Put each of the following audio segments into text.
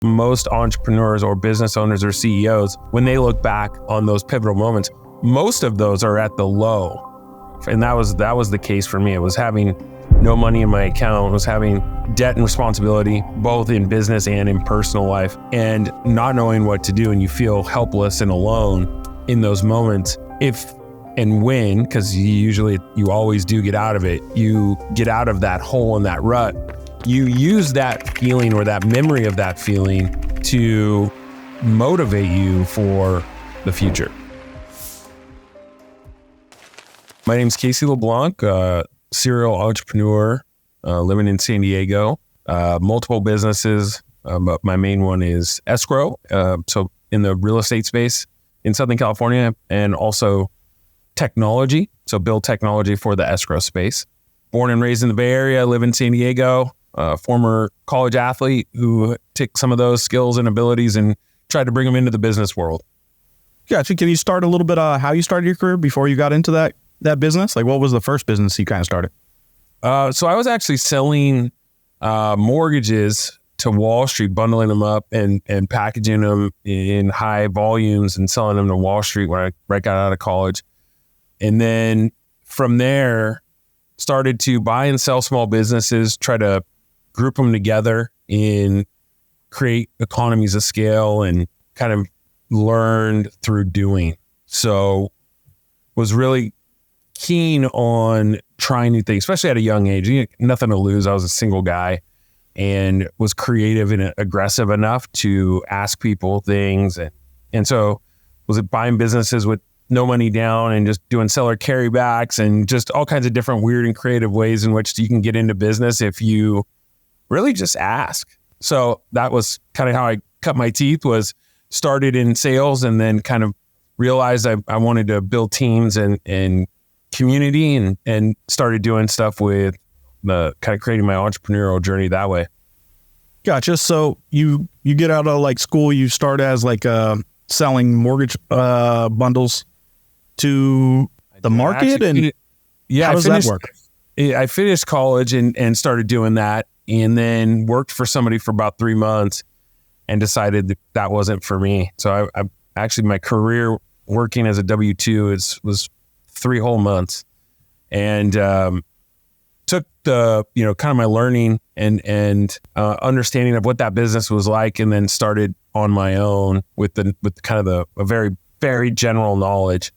Most entrepreneurs or business owners or CEOs, when they look back on those pivotal moments, most of those are at the low. And that was the case for me. It was having no money in my account, was having debt and responsibility, both in business and in personal life, and not knowing what to do. And you feel helpless and alone in those moments. If and when, because you always do get out of it, you get out of that hole and that rut, you use that feeling or that memory of that feeling to motivate you for the future. My name's Casey LeBlanc, serial entrepreneur, living in San Diego, multiple businesses, but my main one is escrow. So in the real estate space in Southern California, and also technology. So build technology for the escrow space. Born and raised in the Bay Area, live in San Diego, former college athlete who took some of those skills and abilities and tried to bring them into the business world. Gotcha. Can you start a little bit how you started your career before you got into that business? Like, what was the first business you kind of started? So I was actually selling mortgages to Wall Street, bundling them up and packaging them in high volumes and selling them to Wall Street when I right got out of college. And then from there, started to buy and sell small businesses, try to group them together and create economies of scale, and kind of learned through doing. So was really keen on trying new things, especially at a young age. Nothing to lose. I was a single guy and was creative and aggressive enough to ask people things. And so was it buying businesses with no money down and just doing seller carrybacks and just all kinds of different weird and creative ways in which you can get into business if you really just ask. So that was kind of how I cut my teeth, was started in sales and then kind of realized I wanted to build teams and community and started doing stuff with the kind of creating my entrepreneurial journey that way. Gotcha. So you get out of like school, you start as like selling mortgage bundles to the market, and how does that work? I finished college and started doing that, and then worked for somebody for about 3 months and decided that wasn't for me. So I actually, my career working as a W-2 was 3 whole months, and took the, kind of my learning and understanding of what that business was like, and then started on my own with kind of a very, very general knowledge,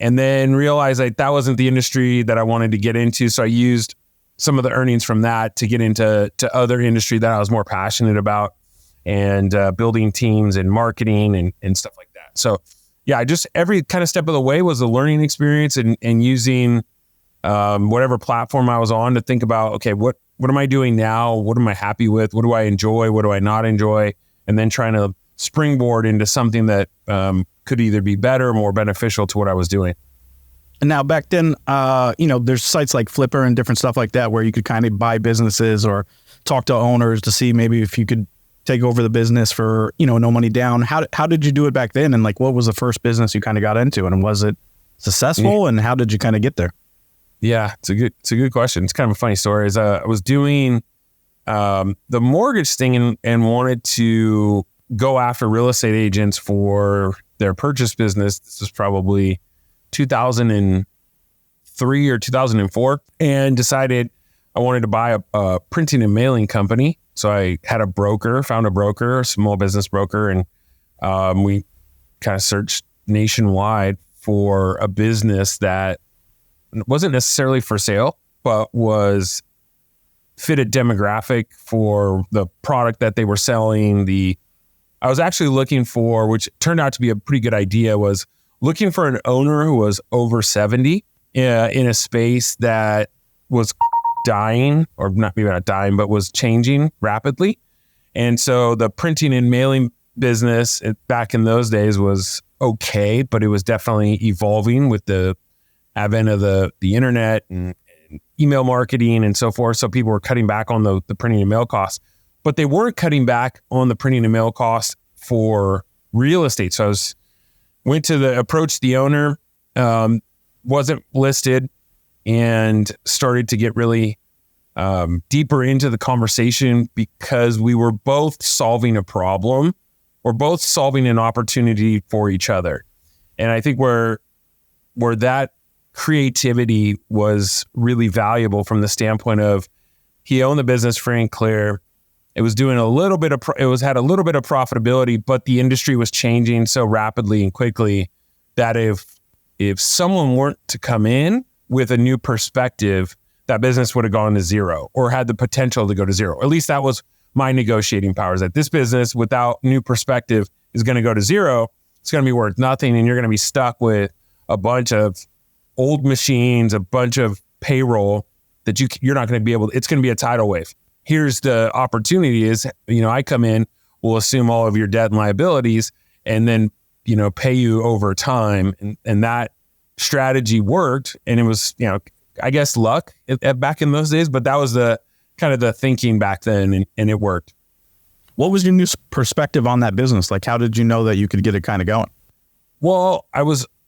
and then realized that wasn't the industry that I wanted to get into. So I used some of the earnings from that to get into other industry that I was more passionate about, and building teams and marketing and stuff like that. So yeah, just every kind of step of the way was a learning experience, and using whatever platform I was on to think about, okay, what am I doing now? What am I happy with? What do I enjoy? What do I not enjoy? And then trying to springboard into something that could either be better or more beneficial to what I was doing. And now back then, there's sites like Flipper and different stuff like that where you could kind of buy businesses or talk to owners to see maybe if you could take over the business for, no money down. How did you do it back then? And like, what was the first business you kind of got into, and was it successful? Yeah. And how did you kind of get there? Yeah, it's a good question. It's kind of a funny story. I was doing the mortgage thing and wanted to go after real estate agents for their purchase business. This was probably 2003 or 2004, and decided I wanted to buy a printing and mailing company. So I had found a broker, a small business broker, and we kind of searched nationwide for a business that wasn't necessarily for sale, but was fit a demographic for the product that they were selling. I was actually looking for, which turned out to be a pretty good idea, was looking for an owner who was over 70 in a space that was dying, or maybe not dying, but was changing rapidly. And so the printing and mailing business back in those days was okay, but it was definitely evolving with the advent of the internet and email marketing and so forth. So people were cutting back on the printing and mail costs, but they weren't cutting back on the printing and mail costs for real estate. So I approached the owner, wasn't listed, and started to get really deeper into the conversation because we were both solving a problem. We're both solving an opportunity for each other. And I think where that creativity was really valuable from the standpoint of he owned the business free and clear. It was doing had a little bit of profitability, but the industry was changing so rapidly and quickly that if someone weren't to come in with a new perspective, that business would have gone to zero or had the potential to go to zero. At least that was my negotiating powers, that this business without new perspective is going to go to zero. It's going to be worth nothing. And you're going to be stuck with a bunch of old machines, a bunch of payroll that you're not going to be able to, it's going to be a tidal wave. Here's the opportunity is, I come in, we'll assume all of your debt and liabilities and then, pay you over time. And that strategy worked. And it was, I guess luck back in those days, but that was the kind of the thinking back then and it worked. What was your new perspective on that business? Like, how did you know that you could get it kind of going? Well,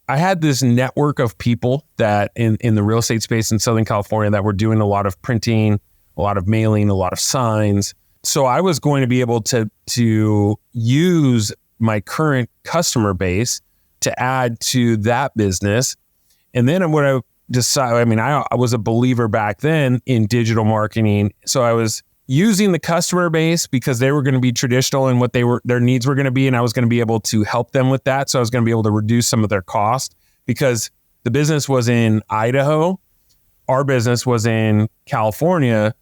I had this network of people that in the real estate space in Southern California that were doing a lot of printing, a lot of mailing, a lot of signs. So I was going to be able to use my current customer base to add to that business. And then what I decided, I was a believer back then in digital marketing. So I was using the customer base because they were going to be traditional in what their needs were going to be. And I was going to be able to help them with that. So I was going to be able to reduce some of their cost because the business was in Idaho. Our business was in California.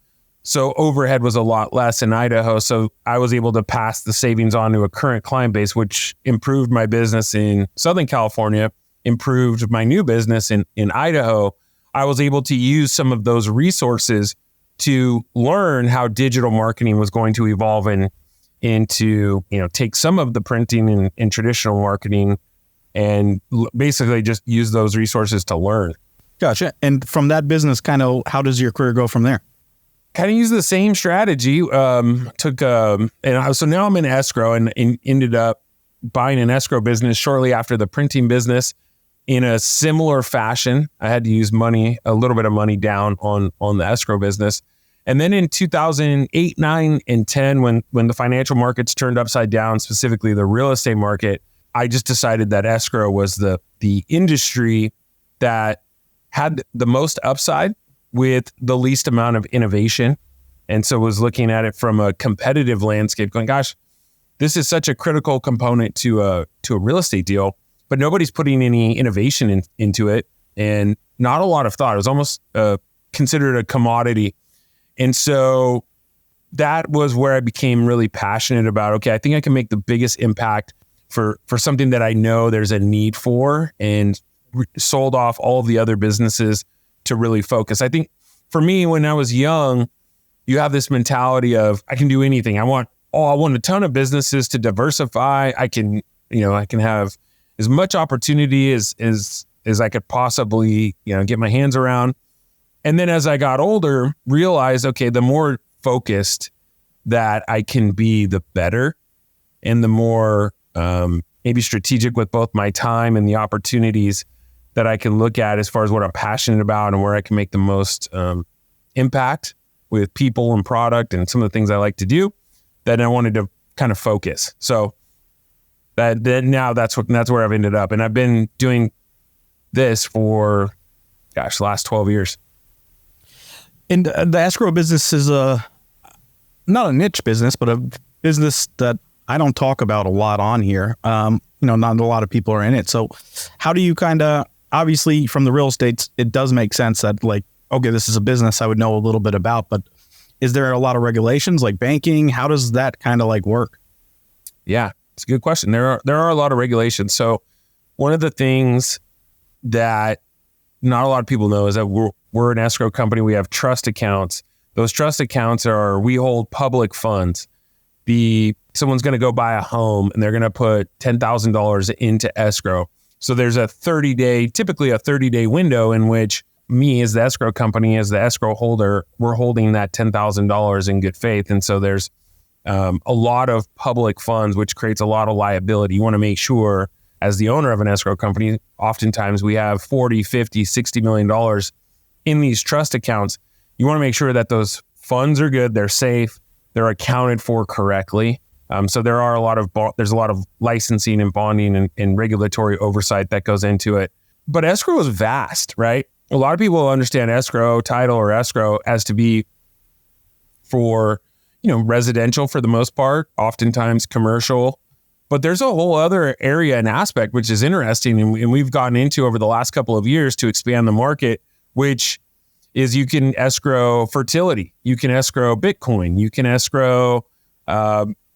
So overhead was a lot less in Idaho. So I was able to pass the savings on to a current client base, which improved my business in Southern California, improved my new business in Idaho. I was able to use some of those resources to learn how digital marketing was going to evolve into, take some of the printing and traditional marketing and basically just use those resources to learn. Gotcha. And from that business, kind of, how does your career go from there? Kind of use the same strategy. So now I'm in escrow and ended up buying an escrow business shortly after the printing business in a similar fashion. I had to use a little bit of money down on the escrow business. And then in 2008, 9, and 10, when the financial markets turned upside down, specifically the real estate market, I just decided that escrow was the industry that had the most upside with the least amount of innovation. And so was looking at it from a competitive landscape going, gosh, this is such a critical component to a real estate deal, but nobody's putting any innovation into it and not a lot of thought. It was almost considered a commodity. And so that was where I became really passionate about, okay, I think I can make the biggest impact for something that I know there's a need for, and sold off all of the other businesses to really focus. I think for me, when I was young, you have this mentality of I can do anything. I want a ton of businesses to diversify. I can have as much opportunity as I could possibly, get my hands around. And then as I got older, realized, okay, the more focused that I can be, the better. And the more maybe strategic with both my time and the opportunities that I can look at as far as what I'm passionate about and where I can make the most impact with people and product and some of the things I like to do, then I wanted to kind of focus. So now that's where I've ended up. And I've been doing this for, the last 12 years. And the escrow business is not a niche business, but a business that I don't talk about a lot on here. Not a lot of people are in it. So how do you obviously from the real estate, it does make sense that okay, this is a business I would know a little bit about, but is there a lot of regulations like banking? How does that kind of work? Yeah, it's a good question. There are a lot of regulations. So one of the things that not a lot of people know is that we're an escrow company. We have trust accounts. Those trust accounts we hold public funds. Someone's going to go buy a home and they're going to put $10,000 into escrow. So there's typically a 30-day window in which me as the escrow company, as the escrow holder, we're holding that $10,000 in good faith. And so there's a lot of public funds, which creates a lot of liability. You want to make sure as the owner of an escrow company, oftentimes we have $40, $50, $60 million in these trust accounts. You want to make sure that those funds are good, they're safe, they're accounted for correctly. So there's a lot of licensing and bonding and regulatory oversight that goes into it. But escrow is vast, right? A lot of people understand escrow, title or escrow as to be for, residential for the most part, oftentimes commercial. But there's a whole other area and aspect, which is interesting. And we've gotten into over the last couple of years to expand the market, which is you can escrow fertility. You can escrow Bitcoin. You can escrow,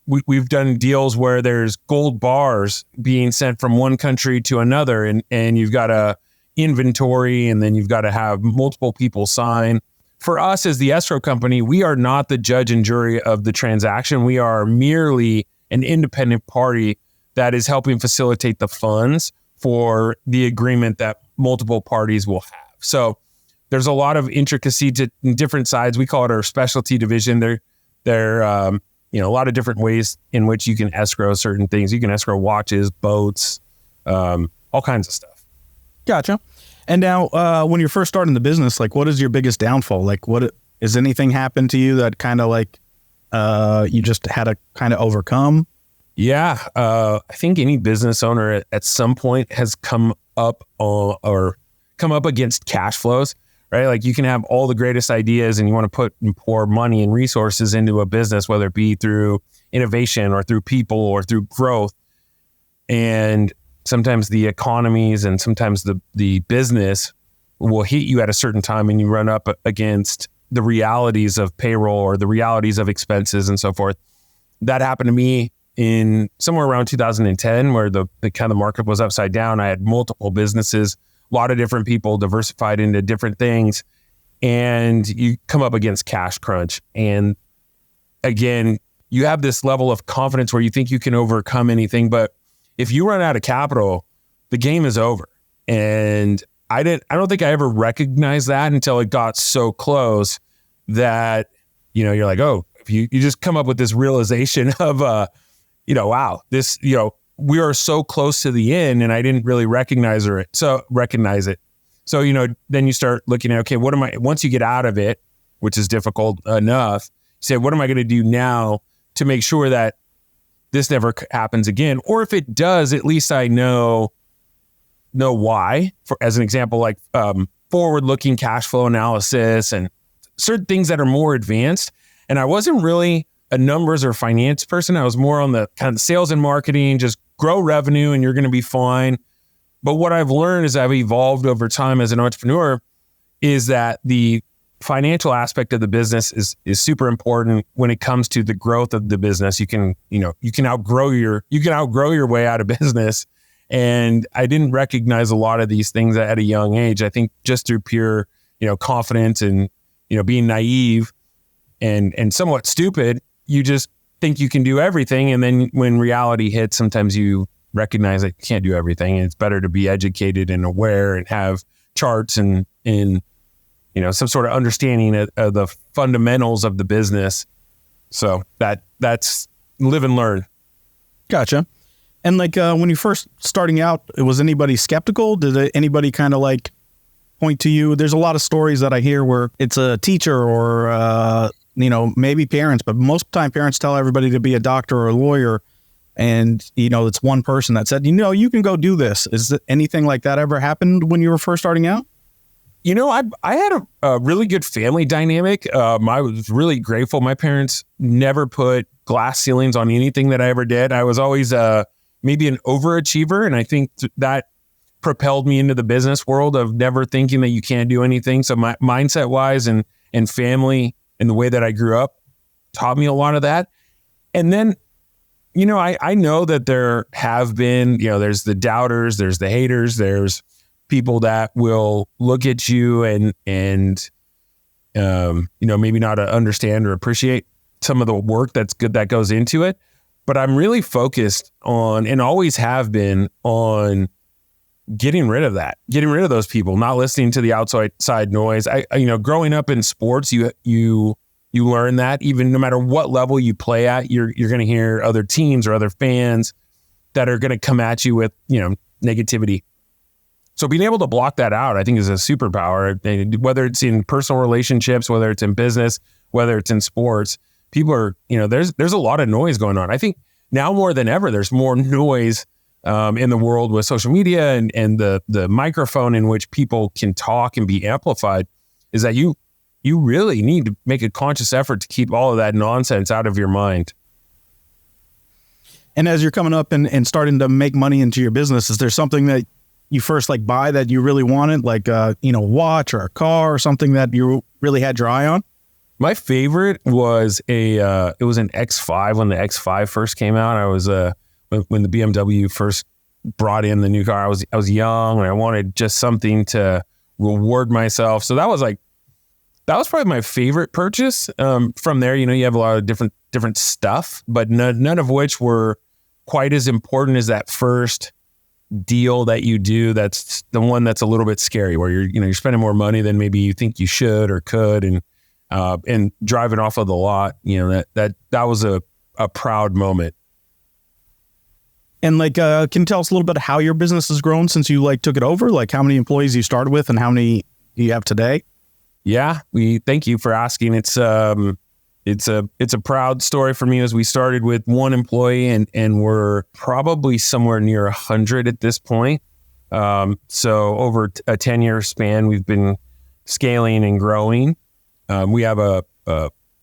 we've done deals where there's gold bars being sent from one country to another. And you've got a inventory, and then you've got to have multiple people sign. For us as the escrow company, we are not the judge and jury of the transaction. We are merely an independent party that is helping facilitate the funds for the agreement that multiple parties will have. So there's a lot of intricacy to different sides. We call it our specialty division. There a lot of different ways in which you can escrow certain things. You can escrow watches, boats, all kinds of stuff. Gotcha. And now, when you're first starting the business, like, what is your biggest downfall? Like, has anything happened to you that kind of like, you just had to kind of overcome? Yeah. I think any business owner at some point has come up against cash flows, right? Like, you can have all the greatest ideas and you want to put and pour money and resources into a business, whether it be through innovation or through people or through growth. And sometimes the economies and sometimes the business will hit you at a certain time and you run up against the realities of payroll or the realities of expenses and so forth. That happened to me in somewhere around 2010, where the kind of market was upside down. I had multiple businesses, a lot of different people diversified into different things, and you come up against cash crunch. And again, you have this level of confidence where you think you can overcome anything, but if you run out of capital, the game is over. And I don't think I ever recognized that until it got so close that, you're like, oh, if you just come up with this realization of, wow, this, we are so close to the end, and I didn't really recognize it. So, then you start looking at, okay, once you get out of it, which is difficult enough, you say, what am I going to do now to make sure that this never happens again? Or if it does, at least I know why. As an example, like forward-looking cash flow analysis and certain things that are more advanced. And I wasn't really a numbers or finance person. I was more on the kind of sales and marketing, just grow revenue and you're going to be fine. But what I've learned as I've evolved over time as an entrepreneur is that the financial aspect of the business is super important when it comes to the growth of the business. You can outgrow your way out of business. And I didn't recognize a lot of these things at a young age. I think just through pure, confidence and, being naive and somewhat stupid, you just think you can do everything. And then when reality hits, sometimes you recognize that you can't do everything. And it's better to be educated and aware and have charts and some sort of understanding of the fundamentals of the business. So that's live and learn. Gotcha. And like when you first starting out, was anybody skeptical? Did anybody kind of like point to you? There's a lot of stories that I hear where it's a teacher or, maybe parents, but most of the time parents tell everybody to be a doctor or a lawyer. And, it's one person that said, you can go do this. Is anything like that ever happened when you were first starting out? I had a really good family dynamic. I was really grateful. My parents never put glass ceilings on anything that I ever did. I was always maybe an overachiever. And I think that propelled me into the business world of never thinking that you can't do anything. So my mindset wise and family and the way that I grew up taught me a lot of that. And then, I know that there have been, there's the doubters, there's the haters, there's people that will look at you and maybe not understand or appreciate some of the work that's good that goes into it. But I'm really focused on, and always have been, on getting rid of those people, not listening to the outside noise. Growing up in sports, you learn that even no matter what level you play at, you're going to hear other teams or other fans that are going to come at you with, negativity. So being able to block that out, I think, is a superpower. And whether it's in personal relationships, whether it's in business, whether it's in sports, people are, there's a lot of noise going on. I think now more than ever, there's more noise in the world with social media and the microphone in which people can talk and be amplified, is that you really need to make a conscious effort to keep all of that nonsense out of your mind. And as you're coming up and starting to make money into your business, is there something that you first buy that you really wanted, like a watch or a car or something that you really had your eye on? My favorite was it was an X5 when the X5 first came out. I was when the BMW first brought in the new car. I was young and I wanted just something to reward myself. So that was probably my favorite purchase. From there, you have a lot of different stuff, but none of which were quite as important as that first deal that you do. That's the one that's a little bit scary, where you're spending more money than maybe you think you should or could, and driving off of the lot. That was a proud moment. And can you tell us a little bit how your business has grown since you took it over? How many employees you started with and how many you have today? Yeah, thank you for asking. It's a proud story for me, as we started with one employee and we're probably somewhere near 100 at this point. So over a 10-year span, we've been scaling and growing. We have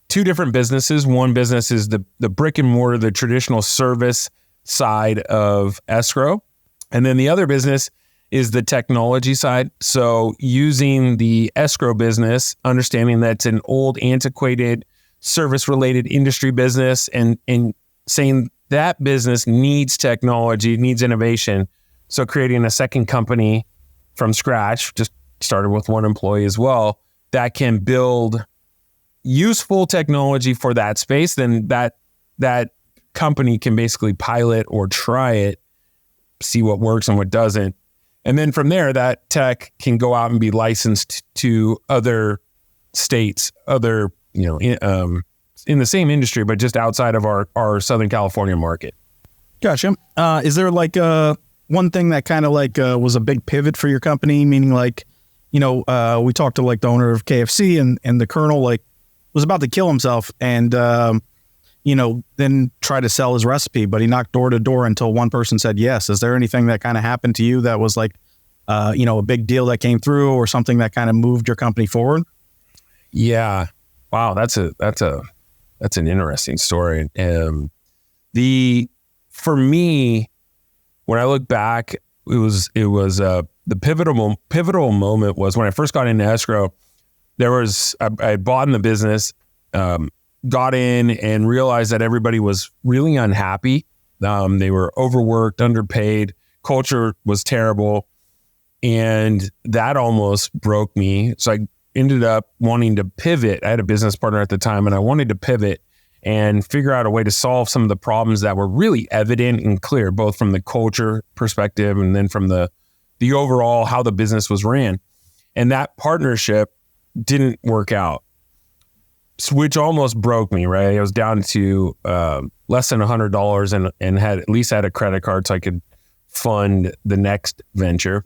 two different businesses. One business is the brick and mortar, the traditional service side of escrow. And then the other business is the technology side. So using the escrow business, understanding that it's an old, antiquated, service-related industry business, and saying that business needs technology, needs innovation. So creating a second company from scratch, just started with one employee as well, that can build useful technology for that space. Then that company can basically pilot or try it, see what works and what doesn't. And then from there, that tech can go out and be licensed to other states, other, in the same industry, but just outside of our Southern California market. Gotcha. Is there one thing that kind of was a big pivot for your company? Meaning we talked to the owner of KFC and the Colonel was about to kill himself and, then try to sell his recipe, but he knocked door to door until one person said yes. Is there anything that kind of happened to you that was a big deal that came through, or something that kind of moved your company forward? Yeah. Wow. That's an interesting story. For me, when I look back, it was the pivotal moment was when I first got into escrow. I had bought in the business, got in and realized that everybody was really unhappy. They were overworked, underpaid, culture was terrible. And that almost broke me. So I ended up wanting to pivot. I had a business partner at the time and I wanted to pivot and figure out a way to solve some of the problems that were really evident and clear, both from the culture perspective and then from the overall how the business was ran. And that partnership didn't work out, which almost broke me, right? I was down to less than $100 and had at least had a credit card so I could fund the next venture.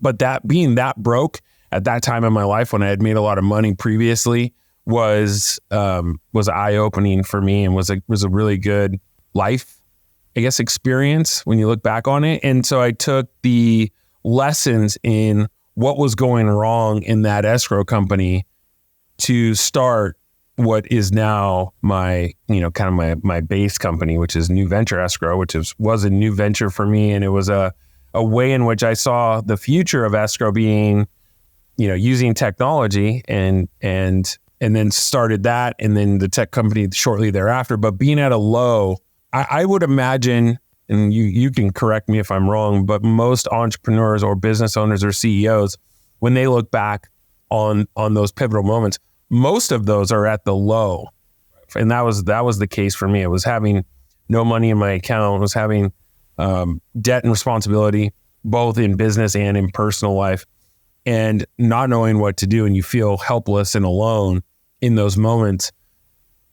But that being that broke at that time in my life when I had made a lot of money previously was eye-opening for me and was a really good life, I guess, experience when you look back on it. And so I took the lessons in what was going wrong in that escrow company to start what is now my, kind of my base company, which is New Venture Escrow, which was a new venture for me. And it was a way in which I saw the future of escrow being, using technology and then started that, and then the tech company shortly thereafter. But being at a low, I would imagine, and you can correct me if I'm wrong, but most entrepreneurs or business owners or CEOs, when they look back on those pivotal moments, most of those are at the low. And that was the case for me. It was having no money in my account. It was having debt and responsibility, both in business and in personal life, and not knowing what to do. And you feel helpless and alone in those moments.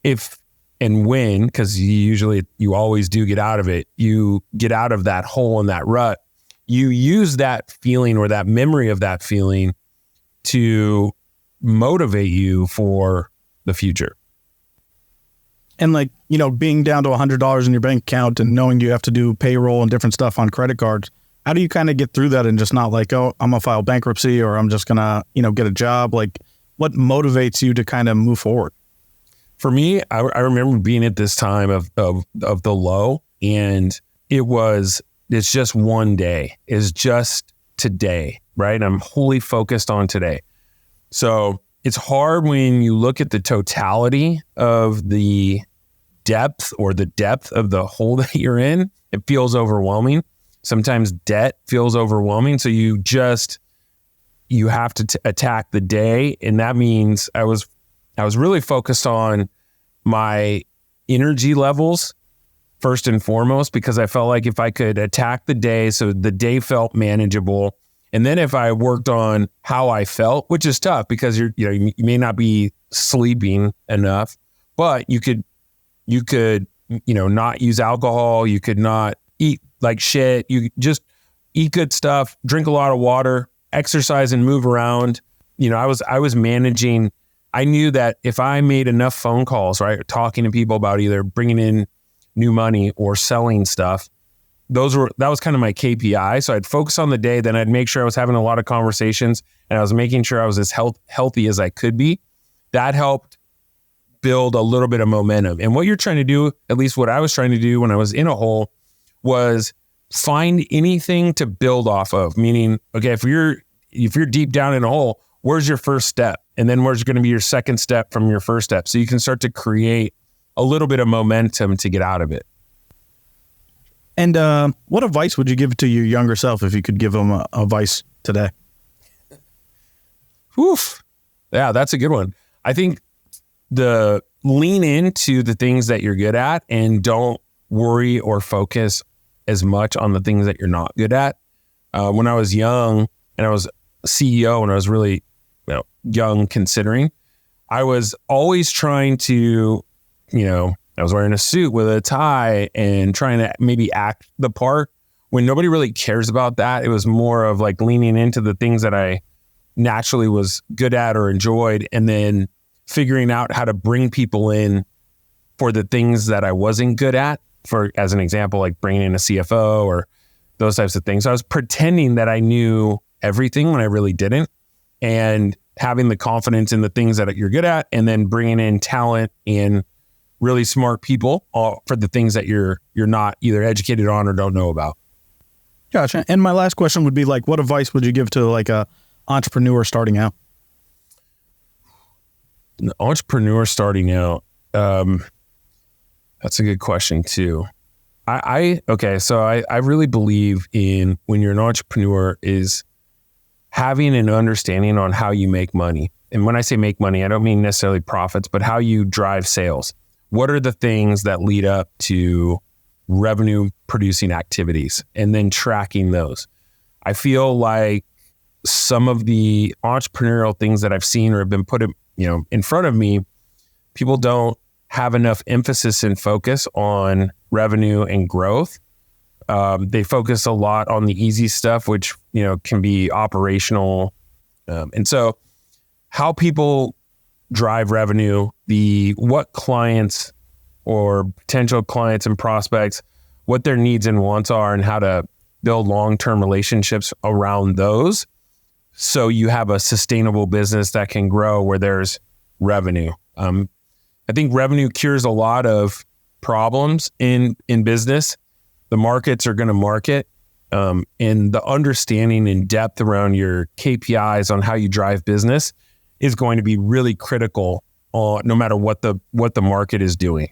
If and when, because you always do get out of it, you get out of that hole and that rut, you use that feeling or that memory of that feeling to motivate you for the future. And like, being down to $100 in your bank account and knowing you have to do payroll and different stuff on credit cards, how do you kind of get through that and just not like, oh, I'm gonna file bankruptcy or I'm just gonna, get a job? Like, what motivates you to kind of move forward? For me, I remember being at this time of the low, and it's just one day. It's just today, right? I'm wholly focused on today. So it's hard when you look at the totality of the depth of the hole that you're in. It feels overwhelming. Sometimes debt feels overwhelming. So you have to attack the day. And that means I was really focused on my energy levels first and foremost, because I felt like if I could attack the day so the day felt manageable, and then if I worked on how I felt, which is tough because you may not be sleeping enough, but you could not use alcohol, you could not eat like shit, you just eat good stuff, drink a lot of water, exercise and move around. I was managing. I knew that if I made enough phone calls, right, talking to people about either bringing in new money or selling stuff, that was kind of my KPI. So I'd focus on the day, then I'd make sure I was having a lot of conversations and I was making sure I was as healthy as I could be. That helped build a little bit of momentum. And what you're trying to do, at least what I was trying to do when I was in a hole, was find anything to build off of. Meaning, okay, if you're deep down in a hole, where's your first step? And then where's going to be your second step from your first step? So you can start to create a little bit of momentum to get out of it. And what advice would you give to your younger self if you could give them advice today? Oof. Yeah, that's a good one. I think lean into the things that you're good at and don't worry or focus as much on the things that you're not good at. When I was young and I was CEO and I was really young considering, I was always trying to, I was wearing a suit with a tie and trying to maybe act the part when nobody really cares about that. It was more of like leaning into the things that I naturally was good at or enjoyed, and then figuring out how to bring people in for the things that I wasn't good at. For, as an example, like bringing in a CFO or those types of things. So I was pretending that I knew everything when I really didn't, and having the confidence in the things that you're good at, and then bringing in talent and really smart people for the things that you're not either educated on or don't know about. Gotcha. And my last question would be like, what advice would you give to like a entrepreneur starting out? An entrepreneur starting out, that's a good question too. I really believe in, when you're an entrepreneur, is having an understanding on how you make money. And when I say make money, I don't mean necessarily profits, but how you drive sales. What are the things that lead up to revenue producing activities, and then tracking those? I feel like some of the entrepreneurial things that I've seen or have been put in front of me, people don't have enough emphasis and focus on revenue and growth. They focus a lot on the easy stuff, which can be operational. And so how people drive revenue, what clients or potential clients and prospects, what their needs and wants are, and how to build long-term relationships around those, so you have a sustainable business that can grow where there's revenue. I think revenue cures a lot of problems in business. The markets are going to market, and the understanding and depth around your KPIs on how you drive business is going to be really critical, no matter what the market is doing.